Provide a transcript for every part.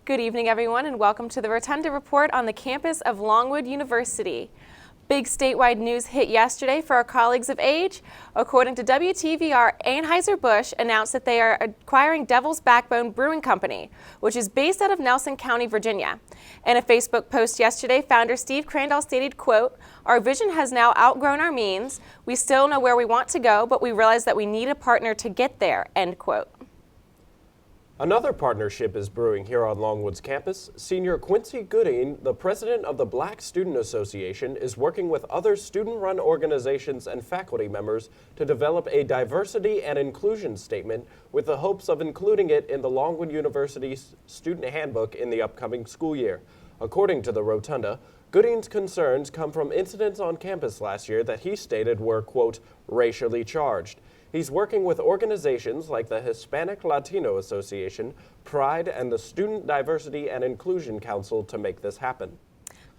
Good evening, everyone, and welcome to the Rotunda Report on the campus of Longwood University. Big statewide news hit yesterday for our colleagues of age. According to WTVR, Anheuser-Busch announced that they are acquiring Devil's Backbone Brewing Company, which is based out of Nelson County, Virginia. In a Facebook post yesterday, founder Steve Crandall stated, quote, "Our vision has now outgrown our means. We still know where we want to go, but we realize that we need a partner to get there," end quote. Another partnership is brewing here on Longwood's campus. Senior Quincy Gooding, the president of the Black Student Association, is working with other student-run organizations and faculty members to develop a diversity and inclusion statement with the hopes of including it in the Longwood University's student handbook in the upcoming school year. According to the Rotunda, Gooding's concerns come from incidents on campus last year that he stated were, quote, racially charged. He's working with organizations like the Hispanic Latino Association, Pride, and the Student Diversity and Inclusion Council to make this happen.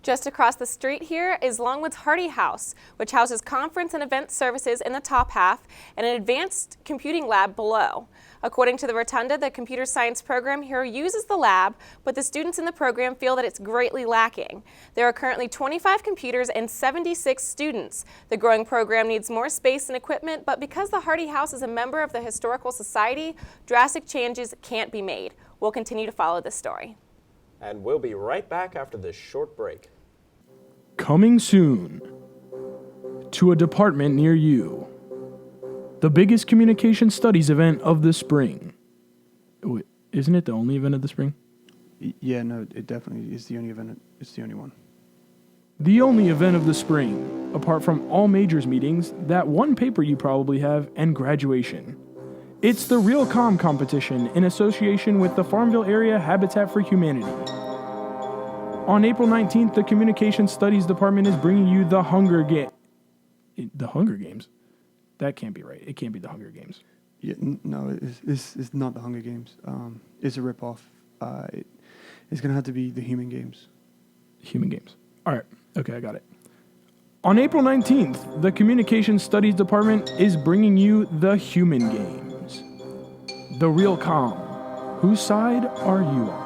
Just across the street here is Longwood's Hardy House, which houses conference and event services in the top half and an advanced computing lab below. According to the Rotunda, the computer science program here uses the lab, but the students in the program feel that it's greatly lacking. There are currently 25 computers and 76 students. The growing program needs more space and equipment, but because the Hardy House is a member of the Historical Society, drastic changes can't be made. We'll continue to follow this story. And we'll be right back after this short break. Coming soon to a department near you. The biggest communication studies event of the spring. Wait, isn't it the only event of the spring? Yeah, no, it definitely is the only event. It's the only one. The only event of the spring, apart from all majors meetings, that one paper you probably have, and graduation. It's the Real Comm competition in association with the Farmville Area Habitat for Humanity. On April 19th, the Communication Studies Department is bringing you the Hunger Games. The Hunger Games? That can't be right. It can't be the Hunger Games. Yeah, no, it's not the Hunger Games. It's a ripoff. It's going to have to be the Human Games. Human Games. All right. Okay, I got it. On April 19th, the Communication Studies Department is bringing you the Human Games. The Real Comm. Whose side are you on?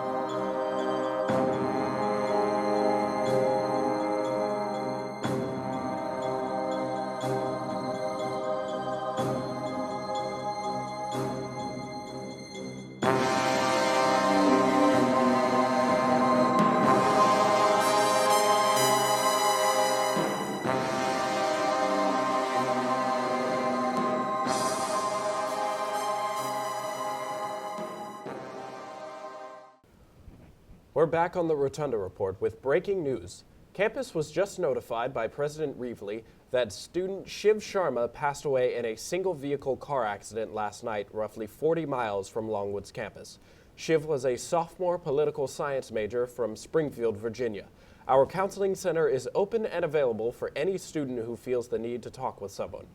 We're back on the Rotunda Report with breaking news. Campus was just notified by President Reevely that student Shiv Sharma passed away in a single-vehicle car accident last night, roughly 40 miles from Longwood's campus. Shiv was a sophomore political science major from Springfield, Virginia. Our counseling center is open and available for any student who feels the need to talk with someone.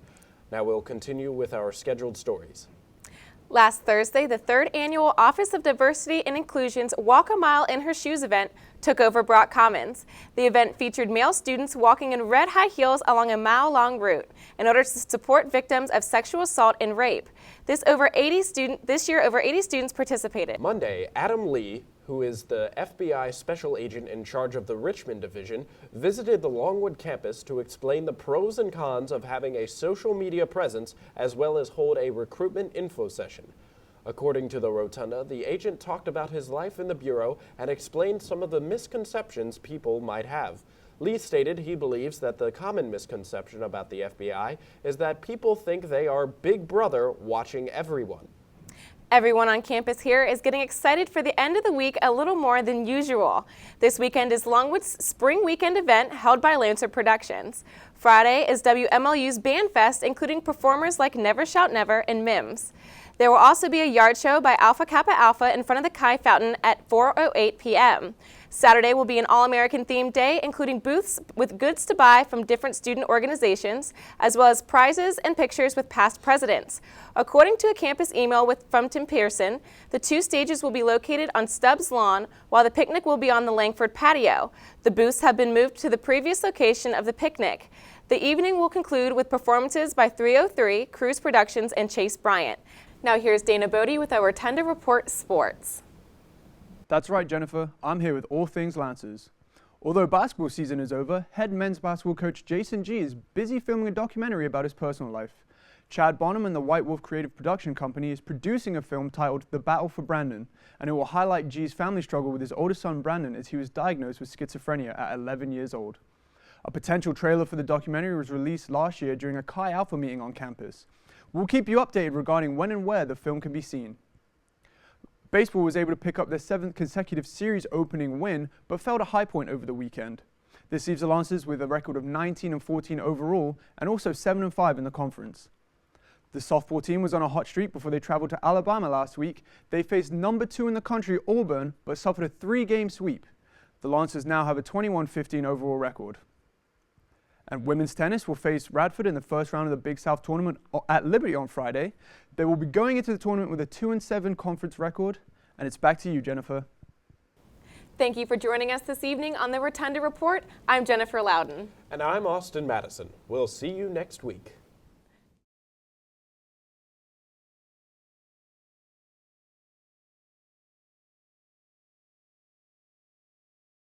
Now we'll continue with our scheduled stories. Last Thursday, the third annual Office of Diversity and Inclusion's Walk a Mile in Her Shoes event took over Brock Commons. The event featured male students walking in red high heels along a mile-long route in order to support victims of sexual assault and rape. This year, over 80 students participated. Monday, Adam Lee, who is the FBI special agent in charge of the Richmond Division, visited the Longwood campus to explain the pros and cons of having a social media presence as well as hold a recruitment info session. According to the Rotunda, the agent talked about his life in the Bureau and explained some of the misconceptions people might have. Lee stated he believes that the common misconception about the FBI is that people think they are Big Brother watching everyone. Everyone on campus here is getting excited for the end of the week a little more than usual. This weekend is Longwood's Spring Weekend event held by Lancer Productions. Friday is WMLU's Band Fest, including performers like Never Shout Never and Mims. There will also be a yard show by Alpha Kappa Alpha in front of the Chi Fountain at 4:08 p.m. Saturday will be an all-American themed day, including booths with goods to buy from different student organizations, as well as prizes and pictures with past presidents. According to a campus email from Tim Pearson, the two stages will be located on Stubbs Lawn, while the picnic will be on the Langford patio. The booths have been moved to the previous location of the picnic. The evening will conclude with performances by 303, Cruise Productions, and Chase Bryant. Now here's Dana Bodie with our Rotunda Report Sports. That's right, Jennifer. I'm here with all things Lancers. Although basketball season is over, head men's basketball coach Jason G is busy filming a documentary about his personal life. Chad Bonham and the White Wolf Creative Production Company is producing a film titled The Battle for Brandon, and it will highlight G's family struggle with his oldest son Brandon as he was diagnosed with schizophrenia at 11 years old. A potential trailer for the documentary was released last year during a Chi Alpha meeting on campus. We'll keep you updated regarding when and where the film can be seen. Baseball was able to pick up their 7th consecutive series opening win, but fell to High Point over the weekend. This leaves the Lancers with a record of 19-14 overall and also 7-5 in the conference. The softball team was on a hot streak before they traveled to Alabama last week. They faced number 2 in the country, Auburn, but suffered a 3-game sweep. The Lancers now have a 21-15 overall record. And women's tennis will face Radford in the first round of the Big South tournament at Liberty on Friday. They will be going into the tournament with a 2-7 conference record. And it's back to you, Jennifer. Thank you for joining us this evening on the Rotunda Report. I'm Jennifer Loudon. And I'm Austin Madison. We'll see you next week.